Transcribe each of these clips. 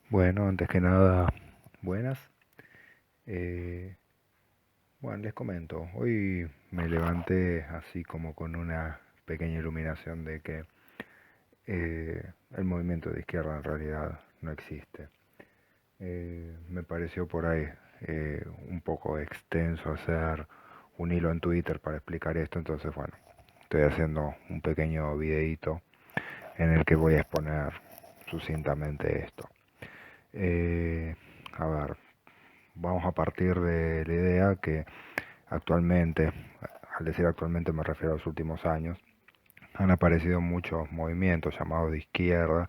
Bueno, antes que nada, buenas. Eh, bueno, les comento, hoy me levanté así como con una pequeña iluminación de que el movimiento de izquierda en realidad no existe. Me pareció por ahí un poco extenso hacer un hilo en Twitter para explicar esto, entonces bueno, estoy haciendo un pequeño videíto en el que voy a exponer sucintamente esto. Eh, a ver, vamos a partir de la idea que actualmente, al decir actualmente me refiero a los últimos años, han aparecido muchos movimientos llamados de izquierda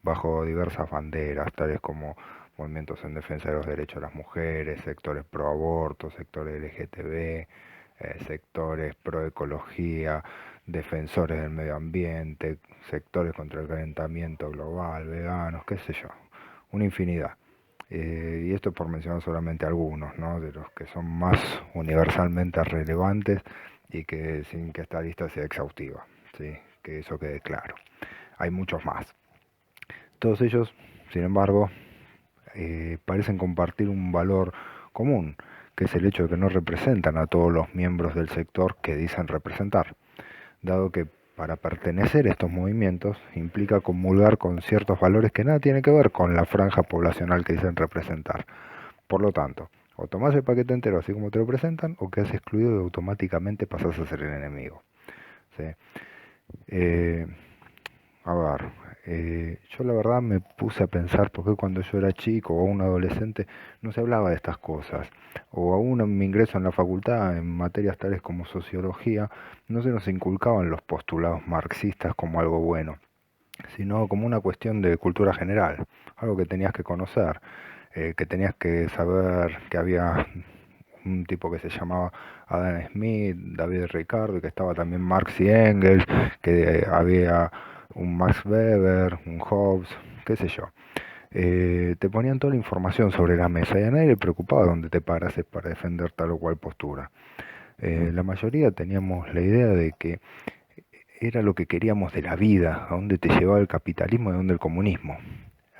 bajo diversas banderas, tales como movimientos en defensa de los derechos de las mujeres, sectores pro aborto, sectores LGTB, sectores pro ecología, defensores del medio ambiente, sectores contra el calentamiento global, veganos, qué sé yo, una infinidad. Y esto por mencionar solamente algunos, ¿no? De los que son más universalmente relevantes y que sin que esta lista sea exhaustiva, ¿sí? Que eso quede claro. Hay muchos más. Todos ellos, sin embargo, parecen compartir un valor común, que es el hecho de que no representan a todos los miembros del sector que dicen representar, dado que para pertenecer a estos movimientos implica comulgar con ciertos valores que nada tienen que ver con la franja poblacional que dicen representar. Por lo tanto, o tomás el paquete entero así como te lo presentan, o quedas excluido y automáticamente pasás a ser el enemigo. ¿Sí? Eh, a ver, yo la verdad me puse a pensar porque cuando yo era chico o un adolescente no se hablaba de estas cosas. O aún en mi ingreso en la facultad, en materias tales como sociología, no se nos inculcaban los postulados marxistas como algo bueno, sino como una cuestión de cultura general, algo que tenías que conocer, que tenías que saber que había un tipo que se llamaba Adam Smith, David Ricardo, y que estaba también Marx y Engels, que había un Max Weber, un Hobbes, qué sé yo. Te ponían toda la información sobre la mesa y a nadie le preocupaba dónde te parases para defender tal o cual postura. La mayoría teníamos la idea de que era lo que queríamos de la vida, a dónde te llevaba el capitalismo y a dónde el comunismo.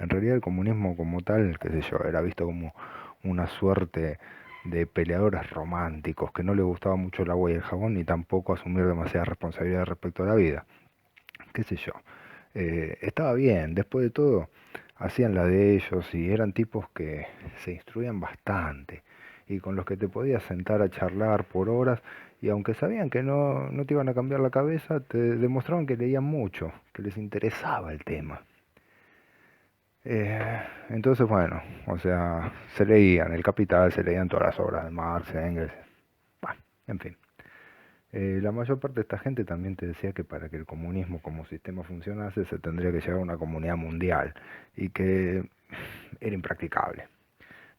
En realidad el comunismo como tal, qué sé yo, era visto como una suerte de peleadores románticos que no les gustaba mucho el agua y el jabón ni tampoco asumir demasiada responsabilidad respecto a la vida. Qué sé yo. Estaba bien, después de todo hacían la de ellos y eran tipos que se instruían bastante y con los que te podías sentar a charlar por horas y aunque sabían que no te iban a cambiar la cabeza, te demostraban que leían mucho, que les interesaba el tema. Entonces, bueno, o sea, se leían El Capital, se leían todas las obras de Marx, Engels, bueno, en fin. La mayor parte de esta gente también te decía que para que el comunismo como sistema funcionase se tendría que llegar a una comunidad mundial y que era impracticable,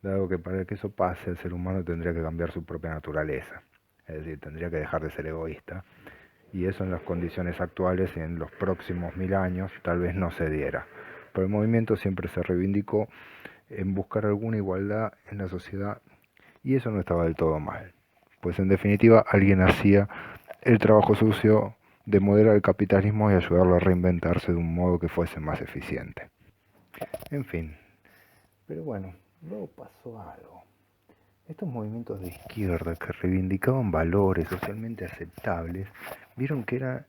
dado que para que eso pase el ser humano tendría que cambiar su propia naturaleza, es decir, tendría que dejar de ser egoísta y eso en las condiciones actuales y en los próximos 1000 años tal vez no se diera. Pero el movimiento siempre se reivindicó en buscar alguna igualdad en la sociedad y eso no estaba del todo mal, pues en definitiva alguien hacía el trabajo sucio de moderar el capitalismo y ayudarlo a reinventarse de un modo que fuese más eficiente. En fin, pero bueno, luego pasó algo. Estos movimientos de izquierda que reivindicaban valores socialmente aceptables, vieron que era,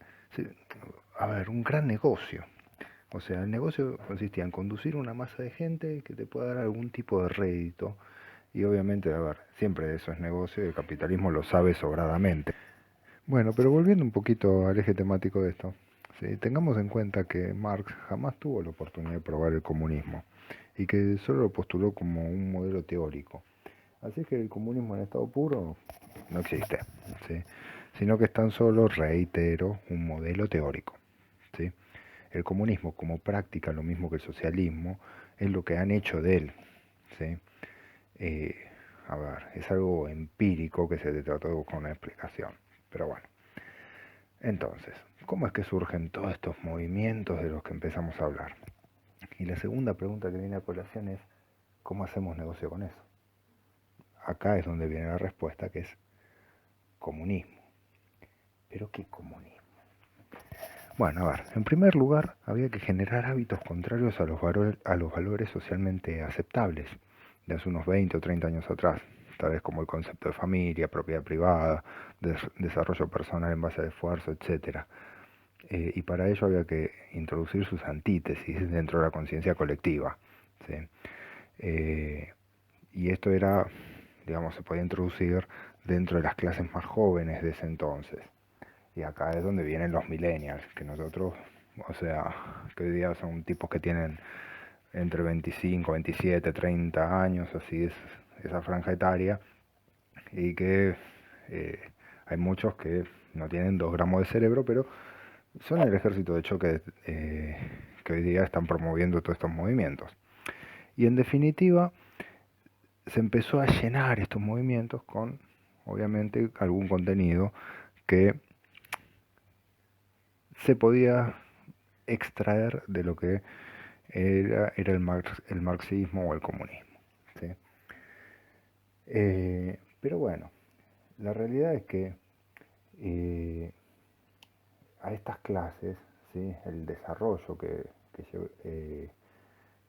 a ver, un gran negocio. O sea, el negocio consistía en conducir una masa de gente que te pueda dar algún tipo de rédito. Y obviamente, a ver, siempre eso es negocio y el capitalismo lo sabe sobradamente. Bueno, pero volviendo un poquito al eje temático de esto, sí, tengamos en cuenta que Marx jamás tuvo la oportunidad de probar el comunismo y que solo lo postuló como un modelo teórico. Así que el comunismo en estado puro no existe, ¿sí? Sino que es tan solo, reitero, un modelo teórico. ¿Sí? El comunismo como práctica, lo mismo que el socialismo, es lo que han hecho de él. ¿Sí? Eh, a ver, es algo empírico que se trató de buscar una explicación. Pero bueno, entonces, ¿cómo es que surgen todos estos movimientos de los que empezamos a hablar? Y la segunda pregunta que viene a colación es, ¿cómo hacemos negocio con eso? Acá es donde viene la respuesta que es comunismo. ¿Pero qué comunismo? Bueno, a ver, en primer lugar, había que generar hábitos contrarios a los valores socialmente aceptables de hace unos 20 o 30 años atrás, tal vez como el concepto de familia, propiedad privada, desarrollo personal en base al esfuerzo, etcétera. Y para ello había que introducir sus antítesis dentro de la conciencia colectiva. ¿Sí? Eh, y esto era, digamos, se podía introducir dentro de las clases más jóvenes de ese entonces. Y acá es donde vienen los millennials, que nosotros, o sea, que hoy día son tipos que tienen entre 25, 27, 30 años, así es esa franja etaria, y que eh, hay muchos que no tienen 2 gramos de cerebro, pero son el ejército de choque que hoy día están promoviendo todos estos movimientos. Y en definitiva, se empezó a llenar estos movimientos con, obviamente, algún contenido que se podía extraer de lo que era el marxismo o el comunismo. ¿Sí? Pero bueno, la realidad es que eh, a estas clases, ¿sí? El desarrollo que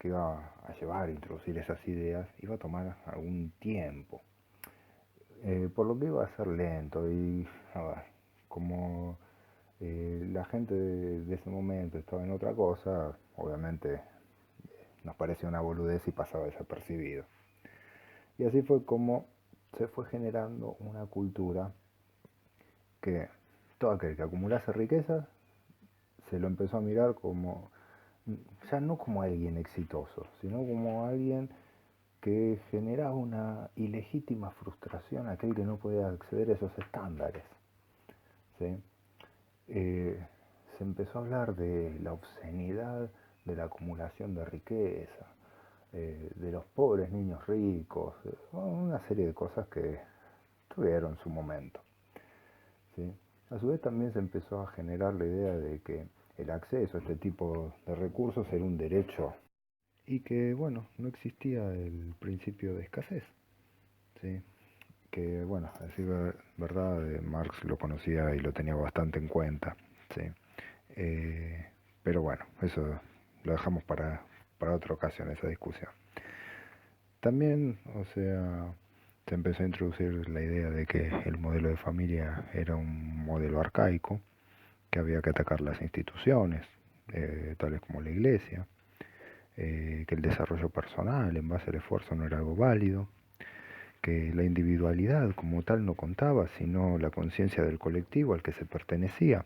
iba a llevar a introducir esas ideas iba a tomar algún tiempo, por lo que iba a ser lento y, a ver, como la gente de ese momento estaba en otra cosa, obviamente nos parecía una boludez y pasaba desapercibido. Y así fue como se fue generando una cultura que todo aquel que acumulase riqueza se lo empezó a mirar como, ya no como alguien exitoso, sino como alguien que generaba una ilegítima frustración a aquel que no podía acceder a esos estándares. ¿Sí? Se empezó a hablar de la obscenidad de la acumulación de riqueza, de los pobres niños ricos, una serie de cosas que tuvieron su momento. ¿Sí? A su vez también se empezó a generar la idea de que el acceso a este tipo de recursos era un derecho y que, bueno, no existía el principio de escasez. ¿Sí? Que, bueno, a decir verdad, Marx lo conocía y lo tenía bastante en cuenta. ¿Sí? Eh, pero bueno, eso lo dejamos para otra ocasión, esa discusión. También, o sea, se empezó a introducir la idea de que el modelo de familia era un modelo arcaico, que había que atacar las instituciones, tales como la iglesia, que el desarrollo personal en base al esfuerzo no era algo válido, que la individualidad como tal no contaba, sino la conciencia del colectivo al que se pertenecía,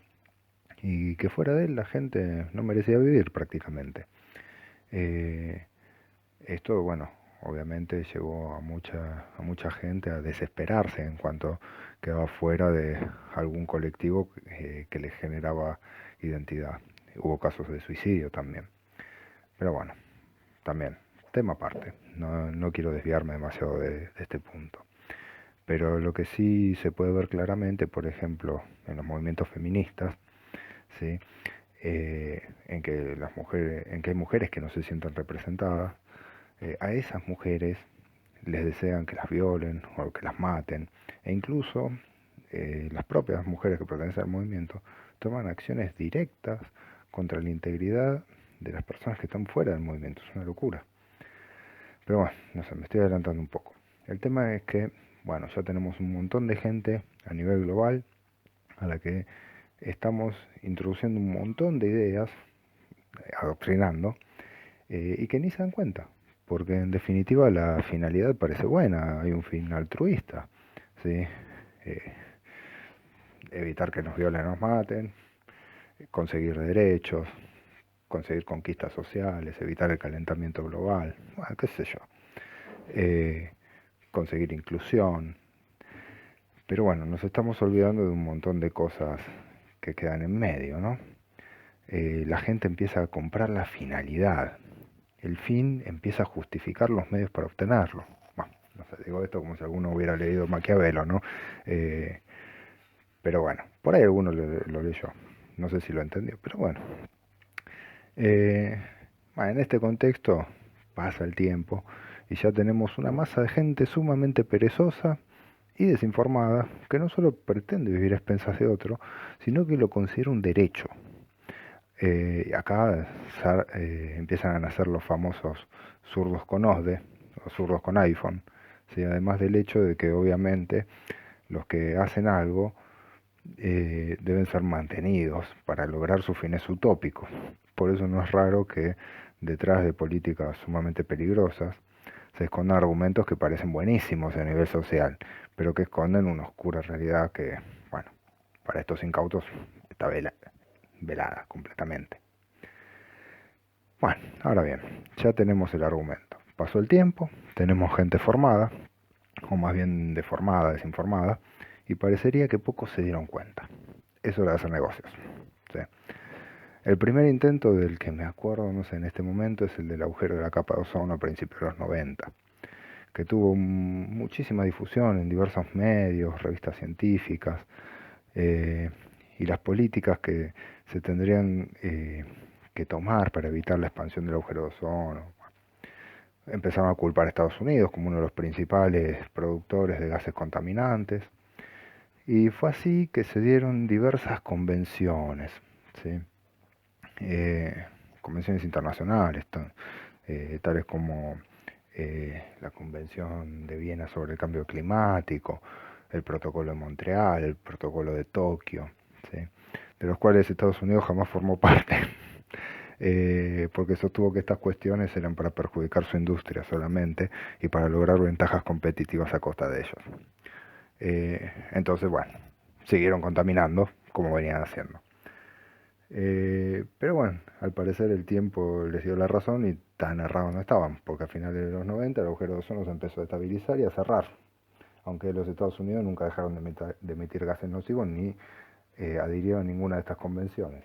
y que fuera de él la gente no merecía vivir prácticamente. Eh, Esto, bueno, obviamente llevó a mucha gente a desesperarse en cuanto quedaba fuera de algún colectivo que les generaba identidad. Hubo casos de suicidio también. Pero bueno, también, tema aparte. No quiero desviarme demasiado de este punto. Pero lo que sí se puede ver claramente, por ejemplo, en los movimientos feministas, ¿sí? En que hay mujeres que no se sienten representadas, a esas mujeres les desean que las violen o que las maten, e incluso las propias mujeres que pertenecen al movimiento toman acciones directas contra la integridad de las personas que están fuera del movimiento. Es una locura. Pero bueno, no sé, me estoy adelantando un poco. El tema es que, bueno, ya tenemos un montón de gente a nivel global a la que estamos introduciendo un montón de ideas, adoctrinando, y que ni se dan cuenta, porque en definitiva la finalidad parece buena, hay un fin altruista, ¿sí? Eh, Evitar que nos violen, nos maten, conseguir derechos, conseguir conquistas sociales, evitar el calentamiento global, bueno, qué sé yo, eh, conseguir inclusión, pero bueno, nos estamos olvidando de un montón de cosas que quedan en medio, ¿no? La gente empieza a comprar la finalidad, el fin empieza a justificar los medios para obtenerlo. Bueno, no sé, digo esto como si alguno hubiera leído Maquiavelo, ¿no? Eh, pero bueno, por ahí alguno lo leyó. No sé si lo entendió, pero bueno. Eh, bueno, en este contexto pasa el tiempo y ya tenemos una masa de gente sumamente perezosa y desinformada que no solo pretende vivir a expensas de otro, sino que lo considera un derecho. Acá empiezan a nacer los famosos zurdos con OSDE, o zurdos con iPhone, ¿sí? Además del hecho de que obviamente los que hacen algo deben ser mantenidos para lograr sus fines utópicos. Por eso no es raro que detrás de políticas sumamente peligrosas se escondan argumentos que parecen buenísimos a nivel social, pero que esconden una oscura realidad que, bueno, para estos incautos está velada completamente. Bueno, ahora bien, ya tenemos el argumento. Pasó el tiempo, tenemos gente formada, o más bien deformada, desinformada, y parecería que pocos se dieron cuenta. Eso de hacer negocios. ¿Sí? El primer intento del que me acuerdo, no sé, en este momento es el del agujero de la capa de ozono a principios de los 90, que tuvo muchísima difusión en diversos medios, revistas científicas, eh, y las políticas que se tendrían que tomar para evitar la expansión del agujero de ozono. Empezaron a culpar a Estados Unidos como uno de los principales productores de gases contaminantes. Y fue así que se dieron diversas convenciones, ¿sí? Convenciones internacionales, tales como la Convención de Viena sobre el Cambio Climático, el Protocolo de Montreal, el Protocolo de Tokio, ¿sí? De los cuales Estados Unidos jamás formó parte, porque sostuvo que estas cuestiones eran para perjudicar su industria solamente y para lograr ventajas competitivas a costa de ellos. Entonces, bueno, siguieron contaminando como venían haciendo. Pero bueno, al parecer el tiempo les dio la razón y tan errados no estaban, porque a finales de los 90 el agujero de ozono se empezó a estabilizar y a cerrar, aunque los Estados Unidos nunca dejaron de emitir gases nocivos ni adhirieron a ninguna de estas convenciones.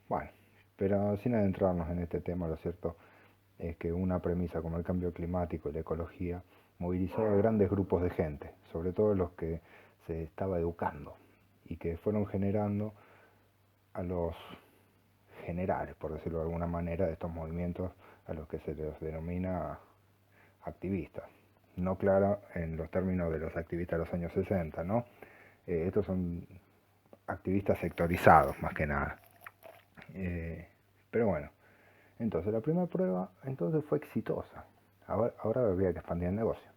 Bueno, pero sin adentrarnos en este tema, lo cierto es que una premisa como el cambio climático y la ecología movilizaba a grandes grupos de gente, sobre todo los que se estaba educando y que fueron generando a los generales, por decirlo de alguna manera, de estos movimientos a los que se les denomina activistas. No claro en los términos de los activistas de los años 60, ¿no? Estos son activistas sectorizados, más que nada. Pero bueno, entonces la primera prueba entonces fue exitosa. Ahora habría que expandir el negocio.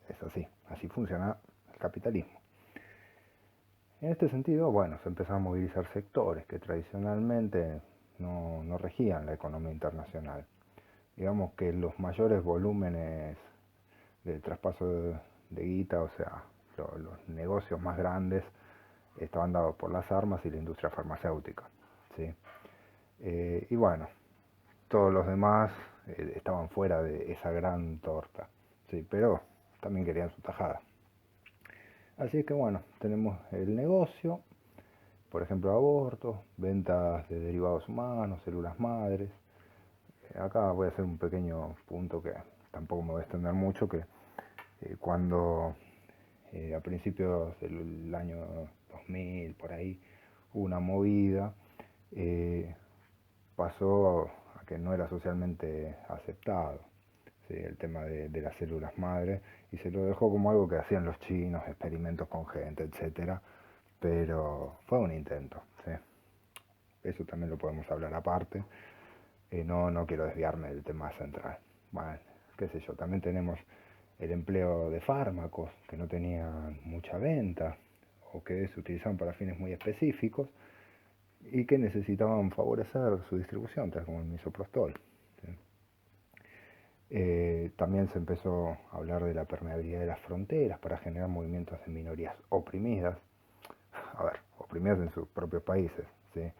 Es así funciona el capitalismo. En este sentido, bueno, se empezaron a movilizar sectores que tradicionalmente no regían la economía internacional. Digamos que los mayores volúmenes de traspaso de guita, o sea, los negocios más grandes, estaban dados por las armas y la industria farmacéutica, ¿sí? Y bueno, todos los demás estaban fuera de esa gran torta, ¿sí? Pero también querían su tajada. Así que bueno, tenemos el negocio, por ejemplo, abortos, ventas de derivados humanos, células madres. Acá voy a hacer un pequeño punto que tampoco me voy a extender mucho, que cuando a principios del año 2000, por ahí, hubo una movida, pasó a que no era socialmente aceptado, ¿sí? El tema de las células madre, y se lo dejó como algo que hacían los chinos, experimentos con gente, etcétera, pero fue un intento, ¿sí? Eso también lo podemos hablar aparte. No quiero desviarme del tema central. Bueno, qué sé yo, también tenemos el empleo de fármacos que no tenían mucha venta o que se utilizaban para fines muy específicos y que necesitaban favorecer su distribución, tal como el misoprostol, ¿sí? También se empezó a hablar de la permeabilidad de las fronteras para generar movimientos de minorías oprimidas, oprimidas en sus propios países, ¿sí?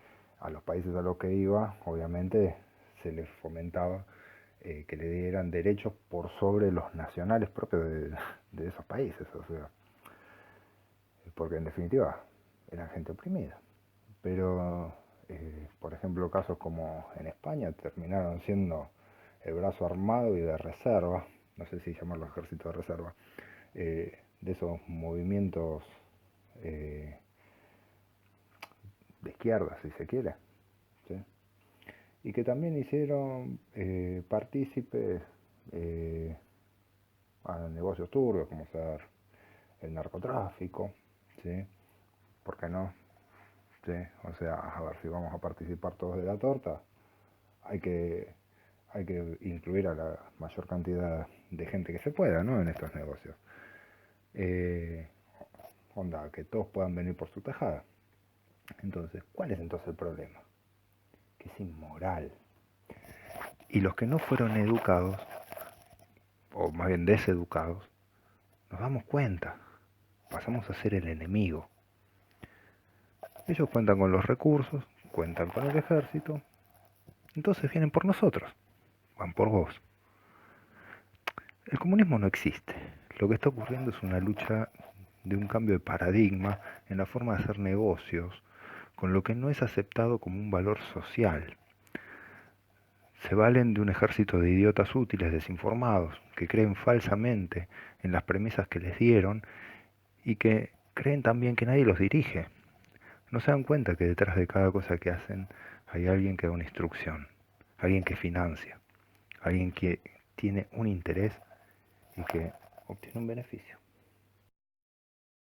A los países a los que iba, obviamente, se les fomentaba que le dieran derechos por sobre los nacionales propios de esos países, o sea, porque en definitiva eran gente oprimida. Pero, por ejemplo, casos como en España terminaron siendo el brazo armado y de reserva, no sé si llamarlo ejército de reserva, de esos movimientos de izquierda, si se quiere, ¿sí? Y que también hicieron partícipes a negocios turbios, como ser el narcotráfico, ¿sí? ¿Por qué no? ¿sí? O sea, a ver, si vamos a participar todos de la torta, hay que, hay que incluir a la mayor cantidad de gente que se pueda, ¿no? En estos negocios. Eh, Onda, que todos puedan venir por su tajada. Entonces, ¿cuál es entonces el problema? Que es inmoral. Y los que no fueron educados, o más bien deseducados, nos damos cuenta. Pasamos a ser el enemigo. Ellos cuentan con los recursos, cuentan con el ejército, entonces vienen por nosotros, van por vos. El comunismo no existe. Lo que está ocurriendo es una lucha de un cambio de paradigma en la forma de hacer negocios, con lo que no es aceptado como un valor social. Se valen de un ejército de idiotas útiles desinformados, que creen falsamente en las premisas que les dieron y que creen también que nadie los dirige. No se dan cuenta que detrás de cada cosa que hacen hay alguien que da una instrucción, alguien que financia, alguien que tiene un interés y que obtiene un beneficio.